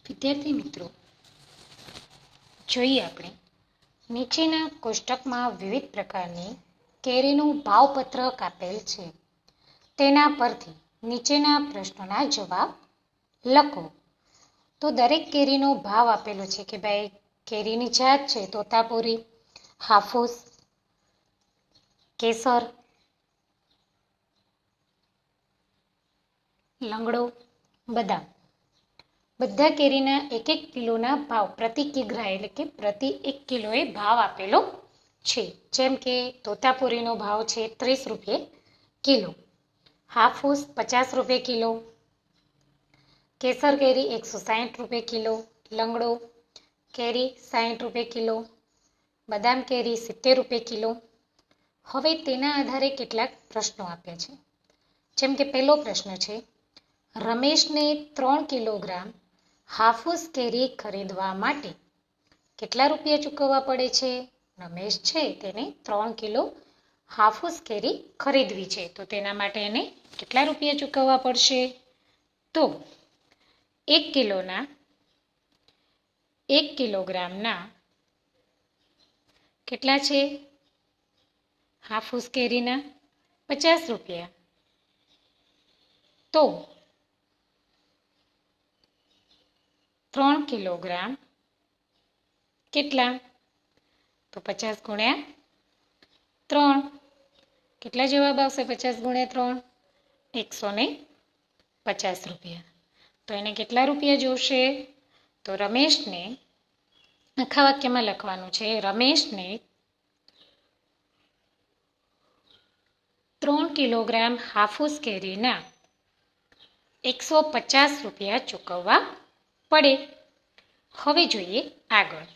વિદ્યાર્થી મિત્રો, જોઈએ આપણે નીચેના કોષ્ટકમાં વિવિધ પ્રકારની કેરીનું ભાવપત્રક આપેલ છે. તેના પરથી નીચેના પ્રશ્નોના જવાબ લખો. તો દરેક કેરીનો ભાવ આપેલો છે કે ભાઈ કેરીની જાત છે તોતાપુરી, હાફૂસ, કેસર, લંગડો, બદામ. બધા કેરીના એક એક કિલોના ભાવ પ્રતિ કિગ્રા એટલે કે પ્રતિ 1 કિલોએ ભાવ આપેલો છે. જેમ કે તોતાપુરીનો ભાવ છે 30 રૂપિયે કિલો, હાફૂસ 50 રૂપિયે કિલો, કેસર કેરી 160 રૂપિયે કિલો, લંગડો કેરી 60 રૂપિયે કિલો, બદામ કેરી 70 રૂપિયે કિલો. હવે તેના આધારે કેટલાક પ્રશ્નો આપ્યા છે. જેમ કે પહેલો પ્રશ્ન છે, રમેશને 3 કિલોગ્રામ હાફૂસ કેરી ખરીદવા માટે કેટલા રૂપિયા ચૂકવવા પડે છે? રમેશ છે તેને 3 કિલો હાફૂસ કેરી ખરીદવી છે, તો તેના માટે એને કેટલા રૂપિયા ચૂકવવા પડશે? તો 1 કિલોગ્રામના કેટલા છે? હાફૂસ કેરીના 50 રૂપિયા. તો 3 કિલોગ્રામ કેટલા? તો 50 ગુણ્યા 3. કેટલા જવાબ આવશે? 50 ગુણ્યા 3 150 રૂપિયા. તો એને કેટલા રૂપિયા જોશે? તો રમેશને આખા વાક્યમાં લખવાનું છે, રમેશને 3 કિલોગ્રામ હાફૂસ કેરીના 150 રૂપિયા ચૂકવવા પડે. હવે જોઈએ આગળ.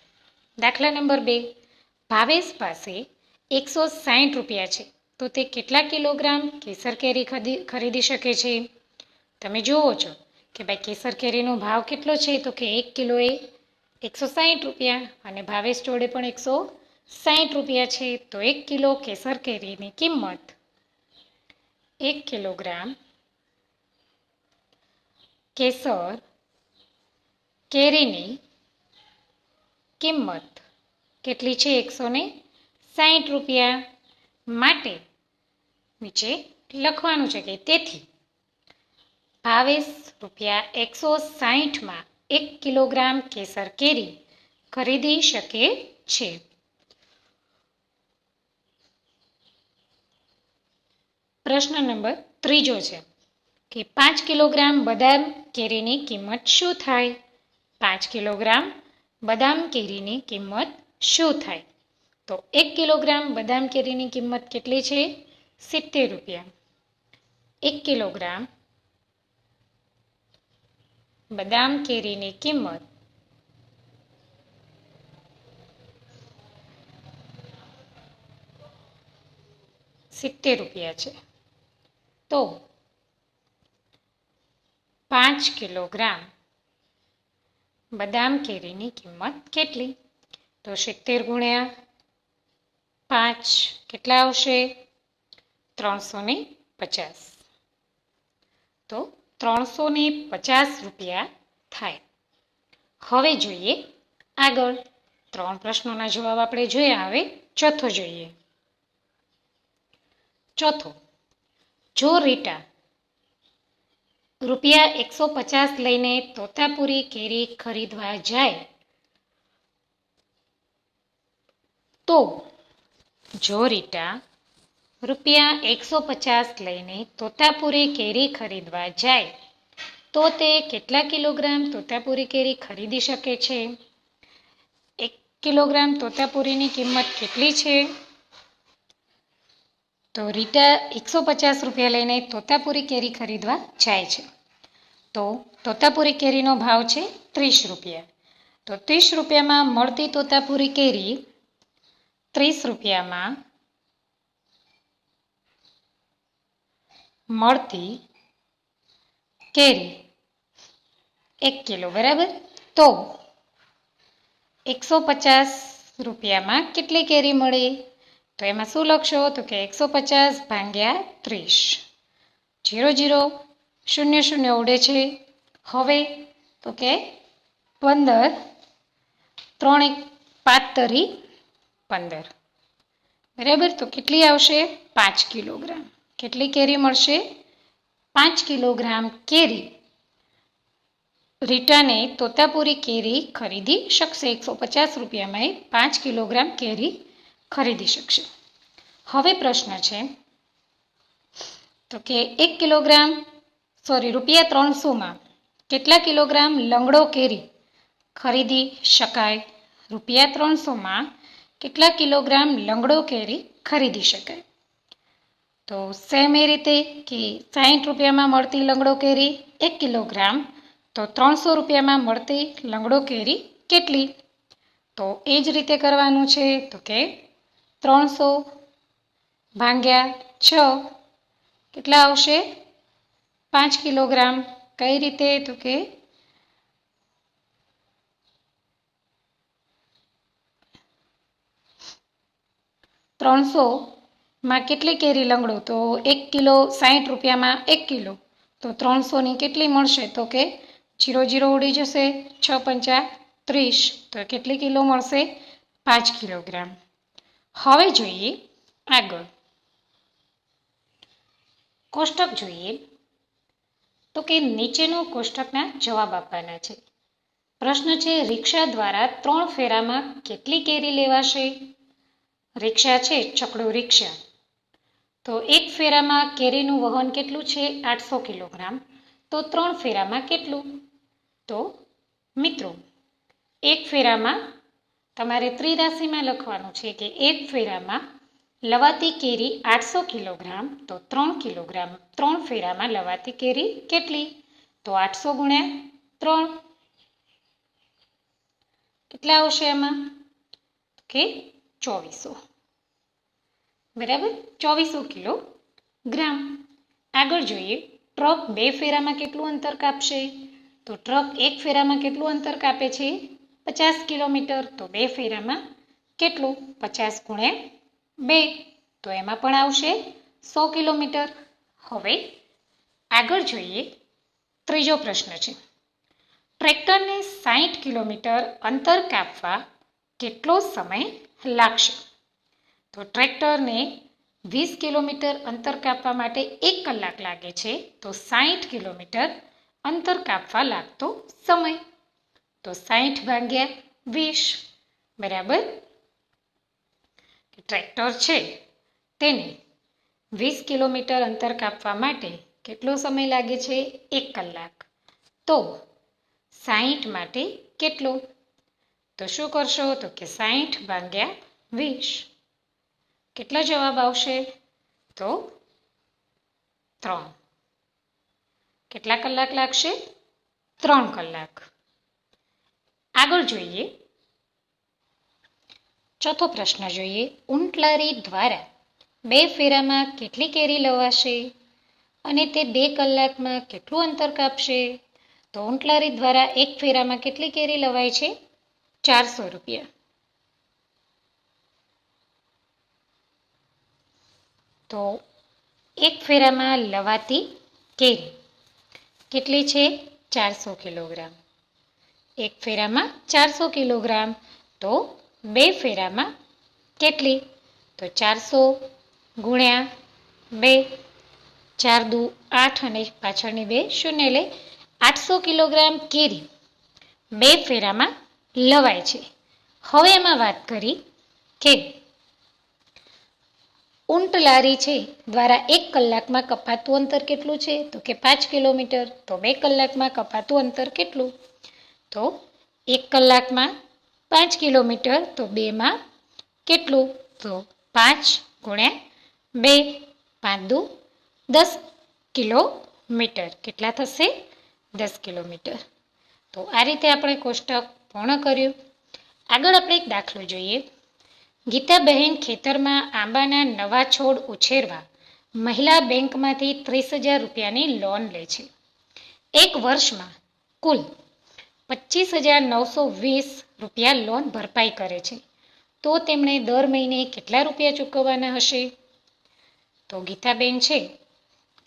દાખલા નંબર 2, ભાવેશ પાસે 160 રૂપિયા છે, તો તે કેટલા કિલોગ્રામ કેસર કેરી ખરીદી શકે છે? તમે જુઓ છો કે ભાઈ કેસર કેરીનો ભાવ કેટલો છે? તો કે 1 કિલોએ 160 રૂપિયા અને ભાવેશ જોડે પણ 160 રૂપિયા છે. તો 1 કિલો કેસર કેરીની કિંમત 1 કિલોગ્રામ કેસર કેરીની કિંમત કેટલી છે? 160 રૂપિયા. માટે નીચે લખવાનું છે કે તેથી ભાવેશ રૂપિયા 160માં 1 કિલોગ્રામ કેસર કેરી ખરીદી શકે છે. પ્રશ્ન નંબર 3 છે કે 5 કિલોગ્રામ બદામ કેરીની કિંમત શું થાય? 5 કિલોગ્રામ બદામ કેરીની કિંમત શું થાય? તો 1 કિલોગ્રામ બદામ કેરીની કિંમત કેટલી છે? 70 રૂપિયા. 1 કિલોગ્રામ બદામ કેરીની કિંમત 70 રૂપિયા છે. તો 5 કિલોગ્રામ બદામ કેરીની કિંમત કેટલી? તો 70 ગુણ્યા 5 કેટલા આવશે? 350. તો 350 રૂપિયા થાય. હવે જોઈએ આગળ. 3 પ્રશ્નોના જવાબ આપણે જોયા. હવે ચોથો જોઈએ. ચોથો, જો રીટા રૂપિયા 150 લઈને તોતાપુરી કેરી ખરીદવા જાય તો જો રીટા રૂપિયા 150 લઈને તોતાપુરી કેરી ખરીદવા જાય તો તે કેટલા કિલોગ્રામ તોતાપુરી કેરી ખરીદી શકે છે? 1 કિલોગ્રામ તોતાપુરીની કિંમત કેટલી છે? તો રીટા 150 રૂપિયા લઈને તોતાપુરી કેરી ખરીદવા જાય છે. તો તોતાપુરી કેરીનો ભાવ છે 30 રૂપિયા. તો 30 રૂપિયામાં મળતી તોતાપુરી કેરી 30 રૂપિયામાં મળતી કેરી 1 કિલો, બરાબર? તો 150 રૂપિયામાં કેટલી કેરી મળે? તો એમાં શું લખશો? તો કે 150 ભાગ્યા 30. 0 0 0 0 ઉડે છે. હવે તો કે 15 3 1 5 તરી 15, બરાબર. તો કેટલી આવશે? 5 કિલોગ્રામ. કેટલી કેરી મળશે? 5 કિલોગ્રામ કેરી રીટાને તોતાપુરી કેરી ખરીદી શકશે. 150 રૂપિયામાં 5 કિલોગ્રામ કેરી ખરીદી શકશે. હવે પ્રશ્ન છે તો કે રૂપિયા 300માં કેટલા કિલોગ્રામ લંગડો કેરી ખરીદી શકાય? રૂપિયા 300માં કેટલા કિલોગ્રામ લંગડો કેરી ખરીદી શકાય? તો સેમ એ રીતે કે 60 રૂપિયામાં મળતી લંગડો કેરી 1 કિલોગ્રામ, તો 300 રૂપિયામાં મળતી લંગડો કેરી કેટલી? તો એ જ રીતે કરવાનું છે. તો કે 300 ભાગ્યા 6 કેટલા આવશે? 5 કિલોગ્રામ. કઈ રીતે? તો કે 300માં કેટલી કેરી લંગડો? તો 1 કિલો 60 રૂપિયામાં 1 કિલો, તો 300ની કેટલી મળશે? તો કે 0 0 ઉડી જશે, 6 પંચા 30, તો કેટલી કિલો મળશે? 5 કિલોગ્રામ. હવે જોઈએ આગળ કોષ્ટક જોઈએ તો કે નીચેનો કોષ્ટકના જવાબ આપવાના છે. પ્રશ્ન છે રિક્ષા દ્વારા 3 ફેરામાં કેટલી કેરી લેવાશે? રિક્ષા છે છકડો રિક્ષા, તો 1 ફેરામાં કેરીનું વહન કેટલું છે? 800 કિલોગ્રામ. તો 3 ફેરામાં કેટલું? તો મિત્રો 1 ફેરામાં તમારે ત્રિરાશિમાં લખવાનું છે કે 1 ફેરામાં લવાતી કેરી 800 કિલોગ્રામ, તો 3 કિલોગ્રામ 3 ફેરામાં લવાતી કેરી કેટલી? તો 800 ગુણ્યા 3 કેટલા આવશે આમાં? કે 2400, બરાબર, 2400 કિલોગ્રામ. આગળ જોઈએ ટ્રક 2 ફેરામાં કેટલું અંતર કાપશે? તો ટ્રક 1 ફેરામાં કેટલું અંતર કાપે છે? 50 કિલોમીટર. તો 2 ફેરામાં કેટલું? 50 ગુણ્યા 2, તો એમાં પણ આવશે 100 કિલોમીટર. હવે આગળ જોઈએ ત્રીજો પ્રશ્ન છે ટ્રેક્ટરને 60 કિલોમીટર અંતર કાપવા કેટલો સમય લાગશે? તો ટ્રેક્ટરને 20 કિલોમીટર અંતર કાપવા માટે 1 કલાક લાગે છે, તો 60 કિલોમીટર અંતર કાપવા લાગતો સમય? તો 60 ભાગ્યા 20, બરાબર. ટ્રેક્ટર છે તેને 20 કિલોમીટર અંતર કાપવા માટે કેટલો સમય લાગે છે? 1 કલાક. તો 60 માટે કેટલો? તો શું કરશો? તો કે 60 ભાગ્યા 20, કેટલો જવાબ આવશે? તો 3. કેટલા કલાક લાગશે? 3 કલાક. આગળ જોઈએ ચોથો પ્રશ્ન જોઈએ ઊંટલારી દ્વારા 2 ફેરામાં કેટલી કેરી લવાશે અને તે 2 કલાકમાં કેટલું અંતર કાપશે? તો ઊંટલારી દ્વારા 1 ફેરામાં કેટલી કેરી લવાય છે? 400 રૂપિયા. તો 1 ફેરામાં લવાતી કેરી કેટલી છે? 400 કિલોગ્રામ. 1 ફેરામાં 400 કિલોગ્રામ, તો 2 ફેરામાં કેટલી? તો 400 ગુણ્યા 2, 4 દુ 8 અને પાછળની 2 શૂન્ય, એટલે 800 કિલોગ્રામ કેરી 2 ફેરામાં લવાય છે. હવે એમાં વાત કરી કે ઊંટલારી છે દ્વારા 1 કલાકમાં કપાતું અંતર કેટલું છે? તો કે 5 કિલોમીટર. તો 2 કલાકમાં કપાતું અંતર કેટલું? તો 1 કલાકમાં 5 કિલોમીટર, તો 2માં કેટલું? તો 5 ગુણ્યા 2, 5 દુ 10 કિલોમીટર. કેટલા થશે? 10 કિલોમીટર. તો આ રીતે આપણે કોષ્ટક પૂર્ણ કર્યું. આગળ આપણે એક દાખલો જોઈએ. ગીતાબહેન ખેતરમાં આંબાના નવા છોડ ઉછેરવા મહિલા બેંકમાંથી 30,000 રૂપિયાની લોન લે છે. 1 વર્ષમાં કુલ 25,920 રૂપિયા લોન ભરપાઈ કરે છે. તો તેમણે દર મહિને કેટલા રૂપિયા ચૂકવવાના હશે? તો ગીતાબેન છે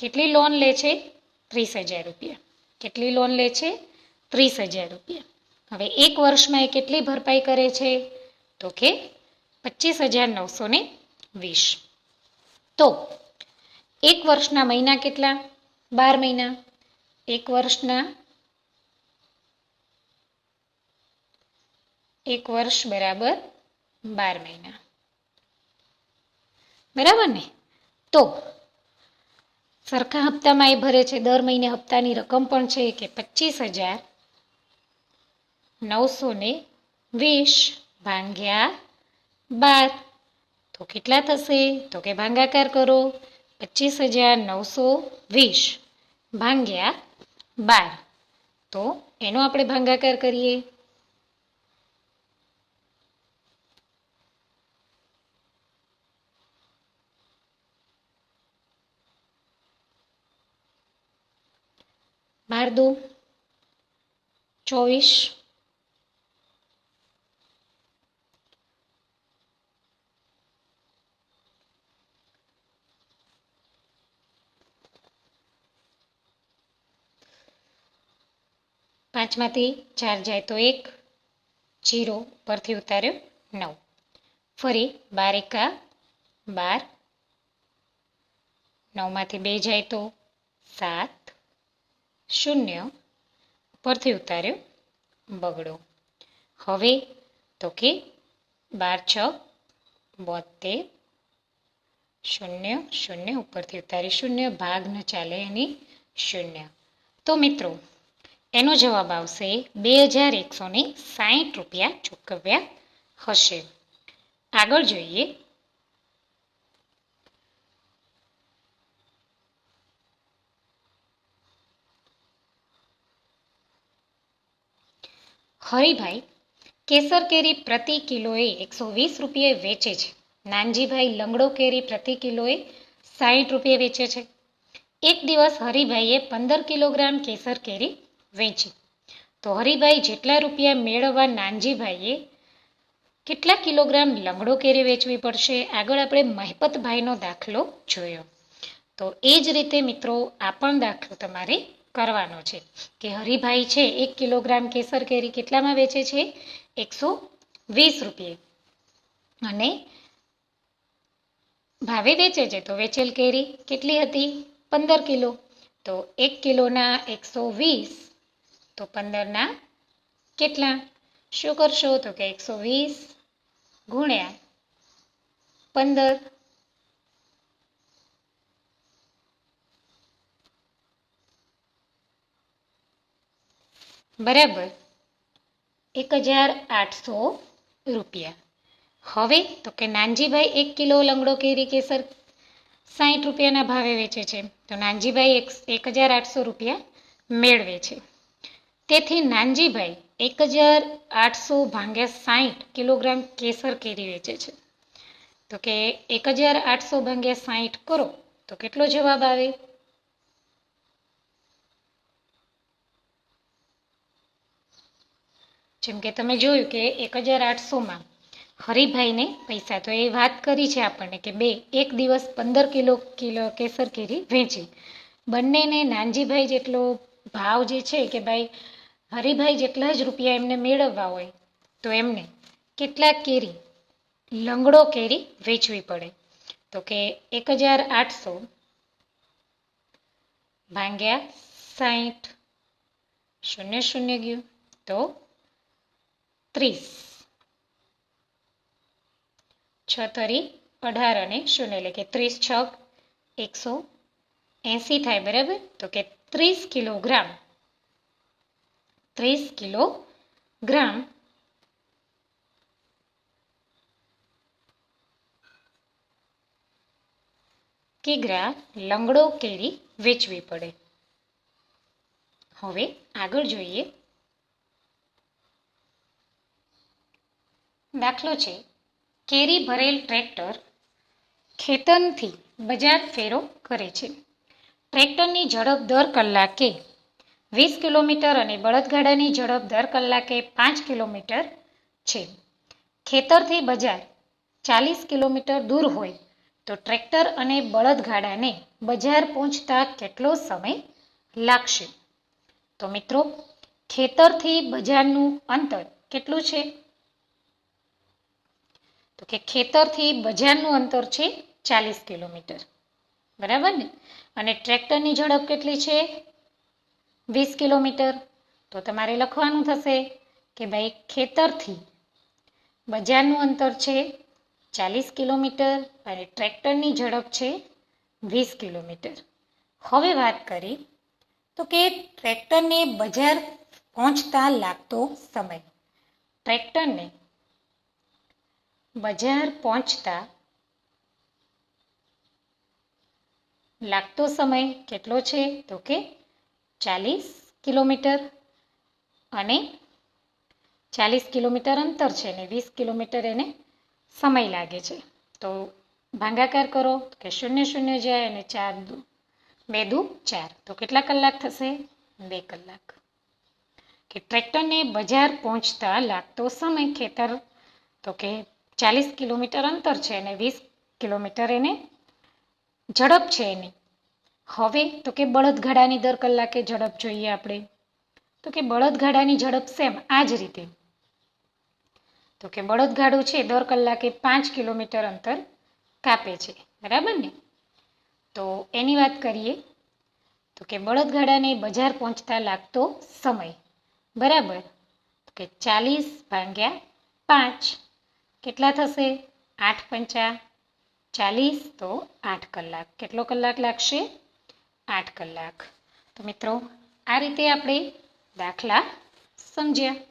કેટલી લોન લે છે? 30,000 રૂપિયા. કેટલી લોન લે છે? 30,000 રૂપિયા. હવે 1 વર્ષમાં એ કેટલી ભરપાઈ કરે છે? તો કે 25,920. તો 1 વર્ષના મહિના કેટલા? 12 મહિના. 1 વર્ષ બરાબર 12 મહિના. બરાબર ને? તો સરખા હપ્તામાં એ ભરે છે. દર મહિને હપ્તાની રકમ પણ છે કે 25,920 ભાગ્યા 12. તો કેટલા થશે? તો કે ભાગાકાર કરો. 25,920 ભાગ્યા 12. તો એનો આપણે ભાગાકાર કરીએ. બાર દુ 24. પાંચમાંથી 4 જાય તો 1, 0 પરથી ઉતાર્યો 9. ફરી 12 એકા 12, 9 માંથી 2 જાય તો 7, 0 પરથી ઉતાર્યો બગડો. હવે તો કે 12 6 72, 0 0 ઉપરથી ઉતારી 0, ભાગ ન ચાલે એની 0. તો મિત્રો એનો જવાબ આવશે 2,160 રૂપિયા ચૂકવ્યા હશે. આગળ જોઈએ. હરિભાઈ કેસર કેરી પ્રતિ કિલોએ 120 રૂપિયે વેચે છે. નાનજીભાઈ લંગડો કેરી પ્રતિ કિલોએ 60 રૂપિયે વેચે છે. એક દિવસ હરિભાઈએ 15 કિલોગ્રામ કેસર કેરી વેચી. તો હરિભાઈ જેટલા રૂપિયા મેળવવા નાનજીભાઈએ કેટલા કિલોગ્રામ લંગડો કેરી વેચવી પડશે? આગળ આપણે મહેપતભાઈનો દાખલો જોયો. તો એ જ રીતે મિત્રો આ પણ દાખલો તમારે કરવાનો છે કે હરિભાઈ છે 1 કિલોગ્રામ કેસર કેરી કેટલામાં વેચે છે? 120 રૂપિયે. અને ભાવે વેચે છે તો વેચેલ કેરી કેટલી હતી? 15 કિલો. તો 1 કિલોના 120, તો 15 ના કેટલા? શું કરશો? તો કે 120 ગુણ્યા 15. બરાબર 1,800 રૂપિયા. હવે તો કે નાનજીભાઈ 1 કિલો લંગડો કેરી કેસર 60 રૂપિયાના ભાવે વેચે છે. તો નાનજીભાઈ 1,800 રૂપિયા મેળવે છે. તેથી નાનજીભાઈ 1,800 ભાગ્યા 60 કિલોગ્રામ કેસર કેરી વેચે છે. તો કે 1,800 ભાગ્યા 60 કરો તો કેટલો જવાબ આવે? જેમ કે તમે જોયું કે 1,800માં હરિભાઈને પૈસા તો એ વાત કરી છે આપણને કે એક દિવસ 15 કિલો કેસર કેરી વેચી. બંનેને નાનજીભાઈ જેટલો ભાવ જે છે કે ભાઈ હરિભાઈ જેટલા જ રૂપિયા એમને મેળવવા હોય તો એમને કેટલા કેરી લંગડો કેરી વેચવી પડે? તો કે 1,800 ભાગ્યા 60, 0 0 ગયું તો 30, 6 તરી 18 અને 0 એટલે કે 30 6 180 થાય. બરાબર. તો કે 30 કિલોગ્રામ લંગડો કેરી વેચવી પડે. હવે આગળ જોઈએ. દાખલો છે કેરી ભરેલ ટ્રેક્ટર ખેતરથી બજાર ફેરો કરે છે. ટ્રેક્ટરની ઝડપ દર કલાકે 20 કિલોમીટર અને બળદગાડાની ઝડપ દર કલાકે 5 કિલોમીટર છે. ખેતરથી બજાર 40 કિલોમીટર દૂર હોય તો ટ્રેક્ટર અને બળદગાડાને બજાર પહોંચતા કેટલો સમય લાગશે? તો મિત્રો ખેતરથી બજારનું અંતર કેટલું છે? તો કે ખેતરથી બજારનું અંતર છે 40 કિલોમીટર. બરાબર ને? અને ટ્રેક્ટરની ઝડપ કેટલી છે? 20 કિલોમીટર. તો તમારે લખવાનું થશે કે ભાઈ ખેતરથી બજારનું અંતર છે 40 કિલોમીટર અને ટ્રેક્ટરની ઝડપ છે 20 કિલોમીટર. હવે વાત કરી તો કે ટ્રેક્ટરને બજાર પહોંચતા લાગતો સમય. ટ્રેક્ટરને બજાર પહોંચતા લાગતો સમય કેટલો છે? તો કે 40 કિલોમીટર. અને 40 કિલોમીટર અંતર છે ને 20 કિલોમીટર એને સમય લાગે છે. તો ભાગાકાર કરો કે 0 0 જાય અને 4 2 દુ 4. તો કેટલા કલાક થશે? 2 કલાક. કે ટ્રેક્ટરને બજાર પહોંચતા લાગતો સમય ખેતર તો કે 40 કિલોમીટર અંતર છે અને 20 કિલોમીટર એને ઝડપ છે એની. હવે તો કે બળદગાડાની દર કલાકે ઝડપ જોઈએ આપણે. તો કે બળદગાડાની ઝડપ સેમ આ જ રીતે. તો કે બળદગાડું છે દર કલાકે 5 કિલોમીટર અંતર કાપે છે. બરાબર ને? તો એની વાત કરીએ તો કે બળદગાડાને બજાર પહોંચતા લાગતો સમય બરાબર તો કે 40 ભાગ્યા 5 કેટલા થશે? 8 પંચા 40 તો 8 કલાક. કેટલો કલાક લાગશે? 8 કલાક. તો મિત્રો આ રીતે આપણે દાખલા સમજ્યા.